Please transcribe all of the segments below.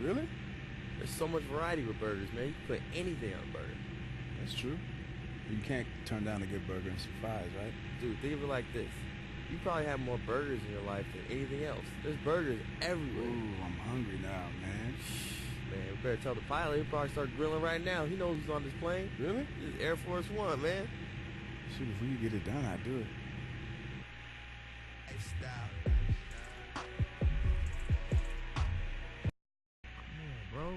Really? There's so much variety with burgers, man. You can put anything on a burger. That's true. You can't turn down a good burger and some fries, right? Dude, think of it like this. You probably have more burgers in your life than anything else. There's burgers everywhere. Ooh, I'm hungry now, man. Man, we better tell the pilot. He'll probably start grilling right now. He knows who's on this plane. Really? This is Air Force One, man. Shoot, if we could get it done, I'd do it. Man, bro.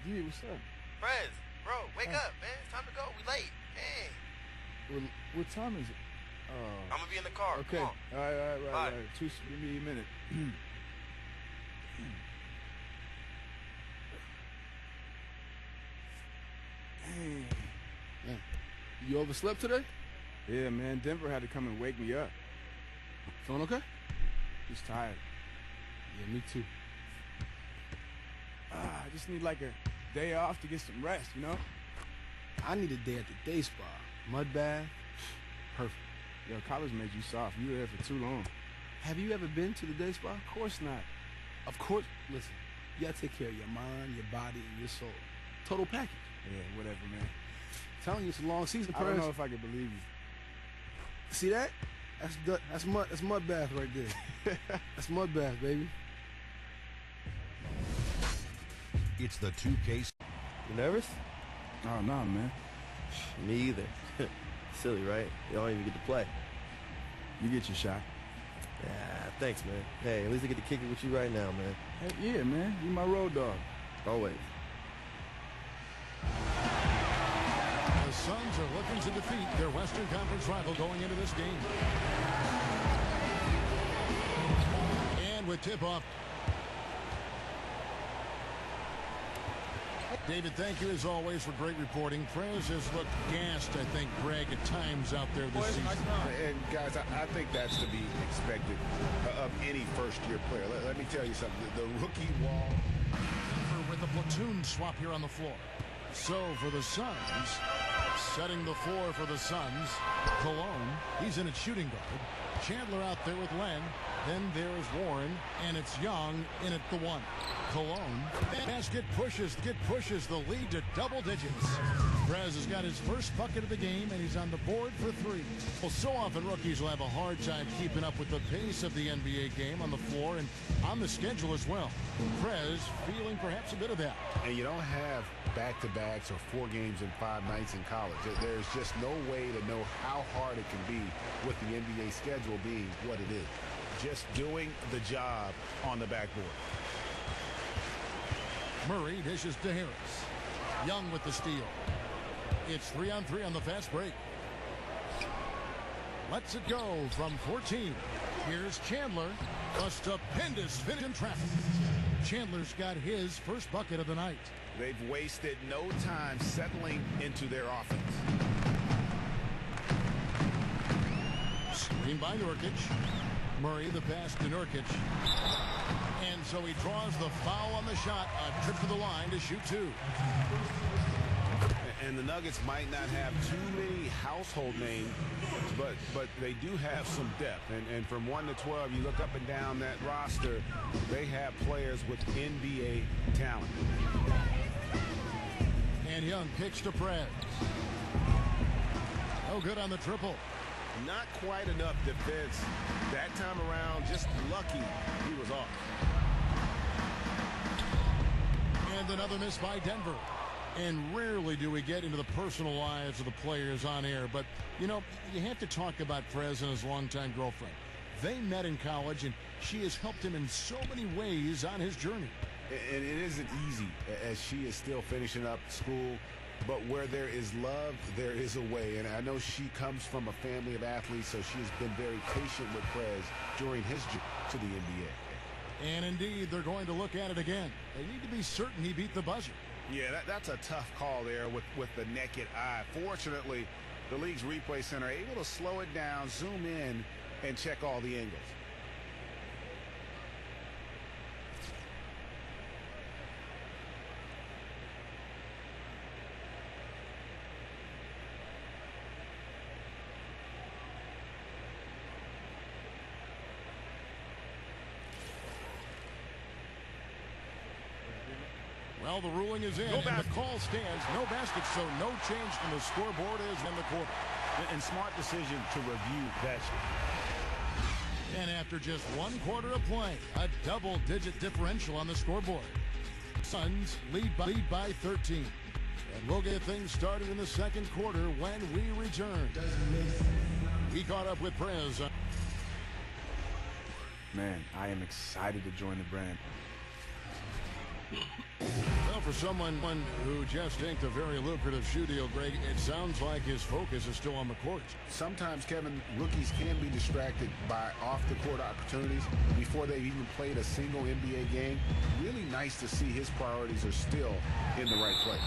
Yeah, what's up? Prez, bro, wake up, man. It's time to go. We late. Dang. What time is it? I'm gonna be in the car. Okay. Come on. All right. Bye. Give me a minute. Hey. Man, you overslept today? Yeah, man. Denver had to come and wake me up. Feeling okay? Just tired. Yeah, me too. I just need like a day off to get some rest, you know? I need a day at the day spa. Mud bath. Perfect. Yo, college made you soft. You were there for too long. Have you ever been to the day spa? Of course not. Of course. Listen, you gotta take care of your mind, your body, and your soul. Total package. Yeah, whatever, man. I'm telling you, it's a long season, I don't Perez. know if I can believe you. See that? That's mud bath right there. That's mud bath, baby. It's the 2K. You nervous? Oh, no, man. Me either. Silly, right? You don't even get to play. You get your shot. Yeah, thanks, man. Hey, at least I get to kick it with you right now, man. Hey, yeah, man. You my road dog. Always. The Suns are looking to defeat their Western Conference rival going into this game. And with tip-off. David, thank you as always for great reporting. Prez has looked gassed, I think, Greg, at times out there this season. And guys, I think that's to be expected of any first-year player. Let me tell you something. The rookie wall. With a platoon swap here on the floor. So for the Suns, setting the floor for the Suns, Cologne. He's in at shooting guard. Chandler out there with Len. Then there's Warren, and it's Young in at the one. Cologne. Basket pushes the lead to double digits. Prez has got his first bucket of the game, and he's on the board for three. Well, so often rookies will have a hard time keeping up with the pace of the NBA game on the floor and on the schedule as well. Prez feeling perhaps a bit of that. And you don't have back-to-backs or 4 games in 5 nights in college. There's just no way to know how hard it can be with the NBA schedule being what it is. Just doing the job on the backboard. Murray dishes to Harris. Young with the steal. It's 3-on-3 on the fast break. Lets it go from 14. Here's Chandler. A stupendous finish in traffic. Chandler's got his first bucket of the night. They've wasted no time settling into their offense. Screen by Nurkic. Murray the pass to Nurkic. And so he draws the foul on the shot. A trip to the line to shoot 2. And the Nuggets might not have too many household names, but they do have some depth. And from 1 to 12, you look up and down that roster, they have players with NBA talent. And Young kicks to Prez. No good on the triple. Not quite enough defense that time around. Just lucky he was off. And another miss by Denver. And rarely do we get into the personal lives of the players on air. But, you know, you have to talk about Prez and his longtime girlfriend. They met in college, and she has helped him in so many ways on his journey. And it isn't easy as she is still finishing up school. But where there is love, there is a way. And I know she comes from a family of athletes, so she has been very patient with Prez during his journey to the NBA. And indeed, they're going to look at it again. They need to be certain he beat the buzzer. Yeah, that's a tough call there with the naked eye. Fortunately, the league's replay center able to slow it down, zoom in, and check all the angles. Well, the ruling is in, and the call stands. No basket, so no change in the scoreboard is in the quarter. And smart decision to review that. And after just 1 quarter of play, a double-digit differential on the scoreboard. Suns lead by 13. And we'll get things started in the second quarter when we return. We caught up with Prez. Man, I am excited to join the brand. Well, for someone who just inked a very lucrative shoe deal, Greg, it sounds like his focus is still on the court. Sometimes, Kevin, rookies can be distracted by off-the-court opportunities before they've even played a single NBA game. Really nice to see his priorities are still in the right place.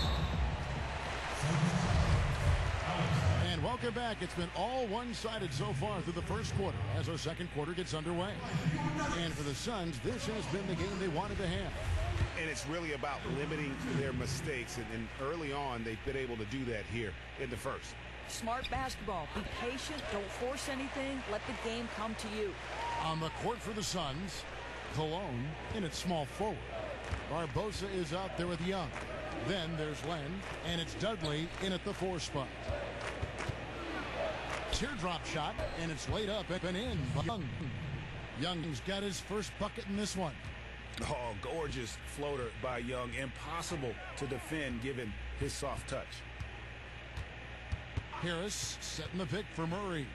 And welcome back. It's been all one-sided so far through the first quarter as our second quarter gets underway. And for the Suns, this has been the game they wanted to have. And it's really about limiting their mistakes. And early on, they've been able to do that here in the first. Smart basketball. Be patient. Don't force anything. Let the game come to you. On the court for the Suns, Cologne in its small forward. Barbosa is out there with Young. Then there's Len, and it's Dudley in at the 4 spot. Teardrop shot, and it's laid up and in by Young. Young's got his first bucket in this one. Oh, gorgeous floater by Young. Impossible to defend given his soft touch. Harris setting the pick for Murray.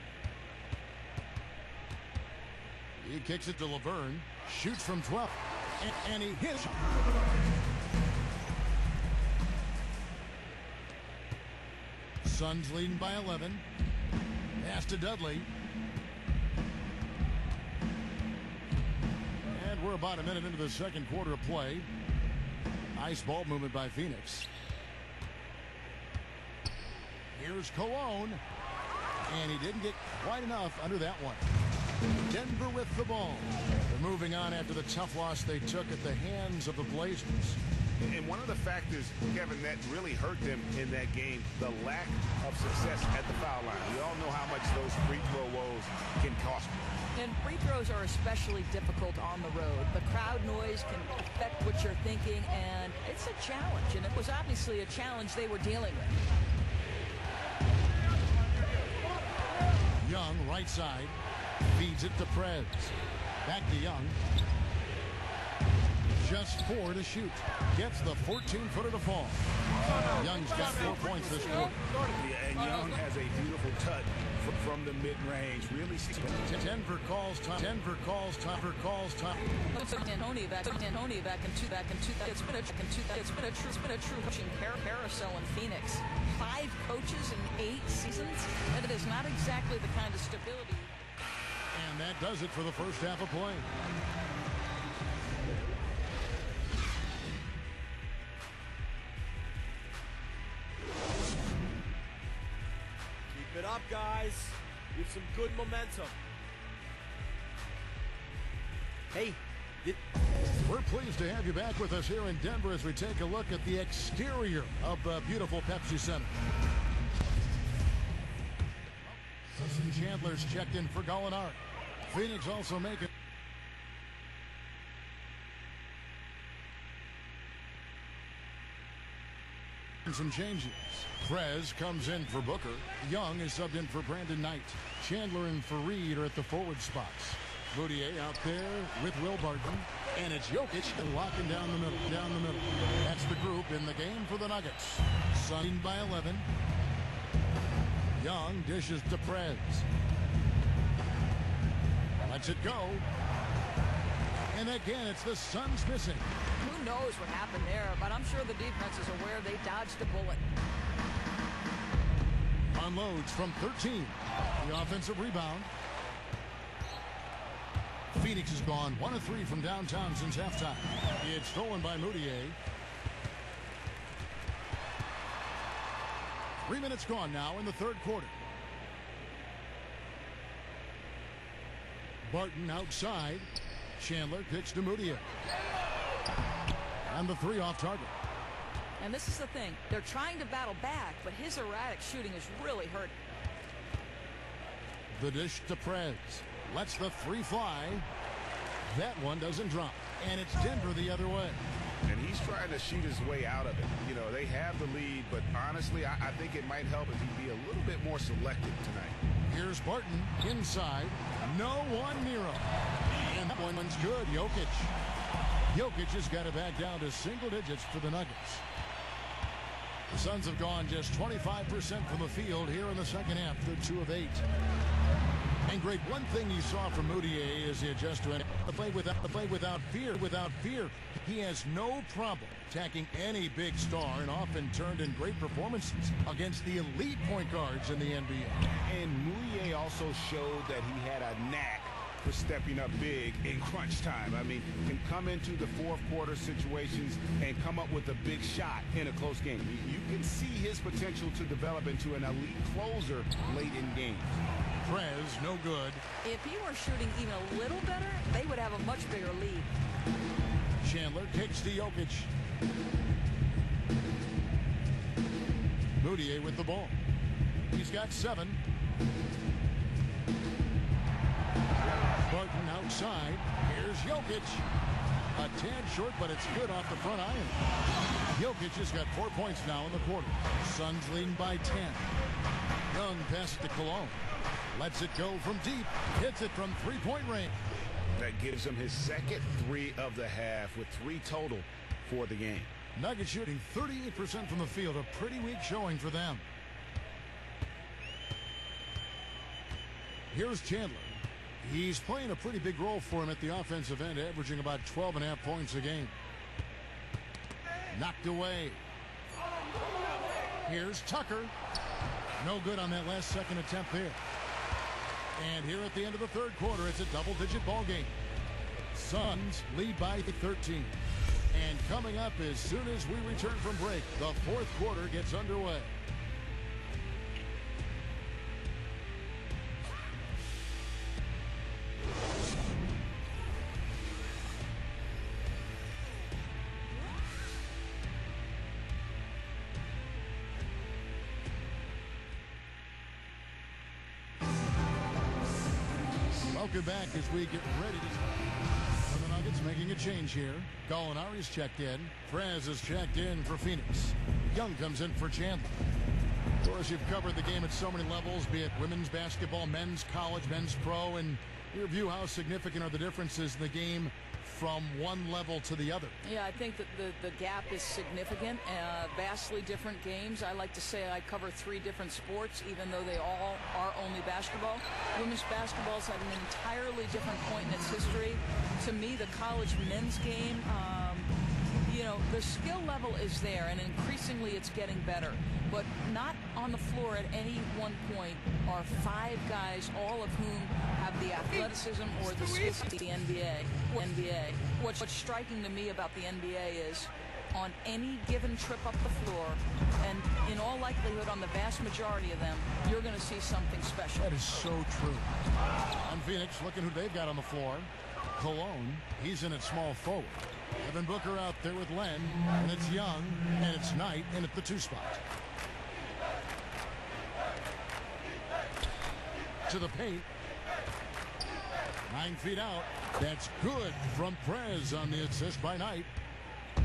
He kicks it to Laverne. Shoots from 12. And he hits. Suns leading by 11. Pass to Dudley. And we're about a minute into the second quarter of play. Nice ball movement by Phoenix. Here's Cologne. And he didn't get quite enough under that one. Denver with the ball. They're moving on after the tough loss they took at the hands of the Blazers. And one of the factors, Kevin, that really hurt them in that game, the lack of success at the foul line. We all know how much those free throw woes can cost you. And free throws are especially difficult on the road. The crowd noise can affect what you're thinking, and it's a challenge. And it was obviously a challenge they were dealing with. Young, right side, feeds it to Prez. Back to Young. Just 4 to shoot. Gets the 14-footer to fall. Young's got 4 points this quarter. And Young has a beautiful touch from the mid-range. Really. Denver calls time. Denver calls time. D'Antoni back in two. It's been a true coaching carousel in Phoenix. 5 coaches in 8 seasons. And it is not exactly the kind of stability. And that does it for the first half of play. Keep it up, guys. With some good momentum. Hey. We're pleased to have you back with us here in Denver as we take a look at the exterior of the beautiful Pepsi Center. Chandler's checked in for Gallinari. Phoenix also making some changes. Prez comes in for Booker. Young is subbed in for Brandon Knight. Chandler and Fareed are at the forward spots. Moutier out there with Will Barton. And it's Jokic locking down the middle. That's the group in the game for the Nuggets. Sun by 11. Young dishes to Prez. Lets it go. And again, it's the Suns missing. Who knows what happened there, but I'm sure the defense is aware they dodged a bullet. Unloads from 13. The offensive rebound. Phoenix has gone 1 of 3 from downtown since halftime. It's stolen by Moutier. 3 minutes gone now in the third quarter. Barton outside. Chandler kicks to Moutier. And the 3 off target. And this is the thing. They're trying to battle back, but his erratic shooting is really hurting. The dish to Prez. Lets the 3 fly. That one doesn't drop. And it's Denver the other way. And he's trying to shoot his way out of it. You know, they have the lead, but honestly, I think it might help if he be a little bit more selective tonight. Here's Barton inside. No one near him. And that one's good. Jokic has got it back down to single digits for the Nuggets. The Suns have gone just 25% from the field here in the second half. They're 2 of 8. And Greg, one thing you saw from Moutier is he adjusts to the play without fear. He has no problem attacking any big star and often turned in great performances against the elite point guards in the NBA. And Moutier also showed that he had a knack for stepping up big in crunch time. I mean, can come into the fourth quarter situations and come up with a big shot in a close game. You can see his potential to develop into an elite closer late in games. Prez, no good. If he were shooting even a little better, they would have a much bigger lead. Chandler kicks to Jokic. Moutier with the ball. He's got 7. Barton outside. Here's Jokic. A tad short, but it's good off the front iron. Jokic has got 4 points now in the quarter. Suns leading by 10. Young pass to Cologne. Lets it go from deep. Hits it from three-point range. That gives him his second 3 of the half with 3 total for the game. Nuggets shooting 38% from the field. A pretty weak showing for them. Here's Chandler. He's playing a pretty big role for him at the offensive end, averaging about 12.5 points a game. Knocked away. Here's Tucker. No good on that last second attempt there. And here at the end of the third quarter, it's a double-digit ball game. Suns lead by 13. And coming up as soon as we return from break, the fourth quarter gets underway. Welcome back as we get ready to... the Nuggets making a change here. Gallinari's checked in. Prez is checked in for Phoenix. Young comes in for Chandler. Of course, you've covered the game at so many levels, be it women's basketball, men's college, men's pro, and your view, how significant are the differences in the game from one level to the other? Yeah, I think that the gap is significant. Vastly different games. I like to say I cover 3 different sports, even though they all are only basketball. Women's basketball's at an entirely different point in its history. To me, the college men's game, you know, the skill level is there, and increasingly it's getting better. But not on the floor at any one point are 5 guys, all of whom have the athleticism or the skills of the NBA. What's striking to me about the NBA is on any given trip up the floor, and in all likelihood on the vast majority of them, you're going to see something special. That is so true. And Phoenix, looking who they've got on the floor. Cologne, he's in at small forward. Devin Booker out there with Len, and it's Young, and it's Knight in at the 2 spot. To the paint. 9 feet out. That's good from Prez on the assist by Knight.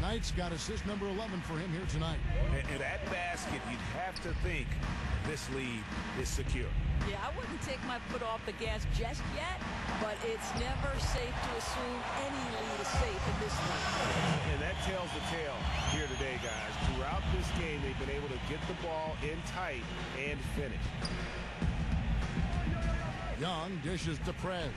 Knight's got assist number 11 for him here tonight. And that basket, you'd have to think this lead is secure. Yeah, I wouldn't take my foot off the gas just yet, but it's never safe to assume any lead is safe in this league. And that tells the tale here today, guys. Throughout this game, they've been able to get the ball in tight and finish. Young dishes to Prez.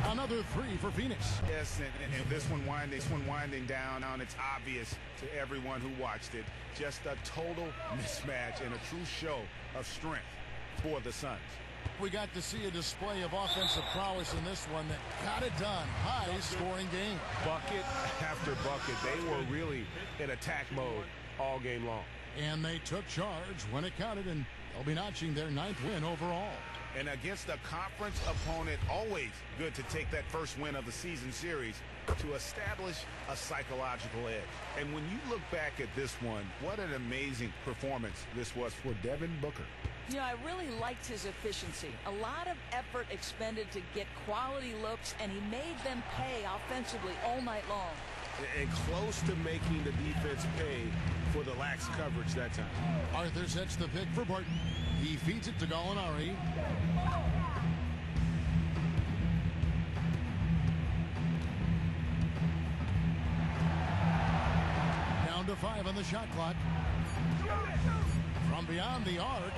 Another 3 for Phoenix. Yes, and this one winding down. It's obvious to everyone who watched it. Just a total mismatch and a true show of strength for the Suns. We got to see a display of offensive prowess in this one that got it done. High-scoring game. Bucket after bucket. They were really in attack mode all game long. And they took charge when it counted, and they'll be notching their 9th win overall. And against a conference opponent, always good to take that first win of the season series to establish a psychological edge. And when you look back at this one, what an amazing performance this was for Devin Booker. You know, I really liked his efficiency. A lot of effort expended to get quality looks, and he made them pay offensively all night long. and close to making the defense pay for the lax coverage that time. Arthur sets the pick for Barton. He feeds it to Gallinari. Down to 5 on the shot clock. From beyond the arc.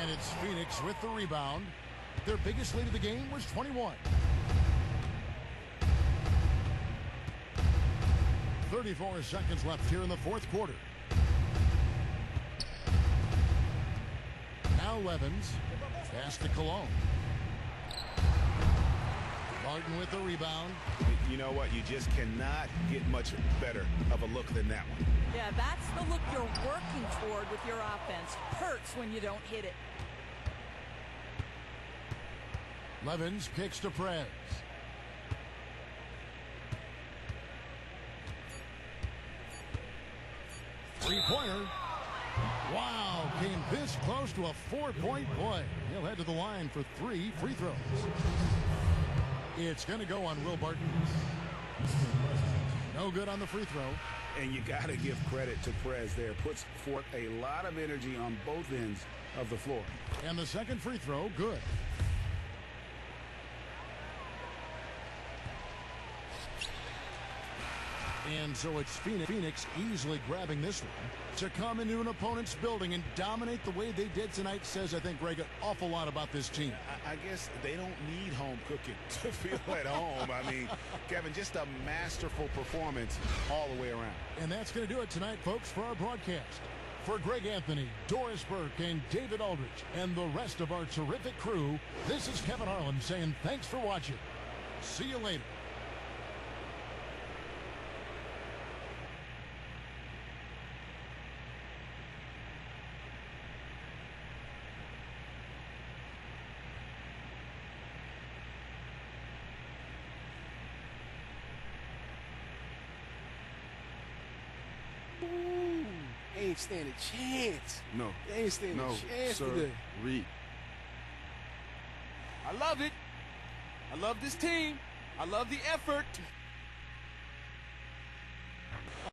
And it's Phoenix with the rebound. Their biggest lead of the game was 21. 34 seconds left here in the fourth quarter. Now Levens. Pass to Cologne. Barton with the rebound. You know what? You just cannot get much better of a look than that one. Yeah, that's the look you're working toward with your offense. Hurts when you don't hit it. Levens kicks to Prez. Three-pointer. Wow, came this close to a 4-point play. He'll head to the line for 3 free throws. It's going to go on Will Barton. No good on the free throw. And you got to give credit to Prez there. Puts forth a lot of energy on both ends of the floor. And the second free throw, good. And so it's Phoenix easily grabbing this one. To come into an opponent's building and dominate the way they did tonight says, I think, Greg, an awful lot about this team. I guess they don't need home cooking to feel at home. I mean, Kevin, just a masterful performance all the way around. And that's going to do it tonight, folks, for our broadcast. For Greg Anthony, Doris Burke, and David Aldridge, and the rest of our terrific crew, this is Kevin Harlan saying thanks for watching. See you later. They ain't stand a chance. No. They ain't stand a chance today. Reed. I love it. I love this team. I love the effort.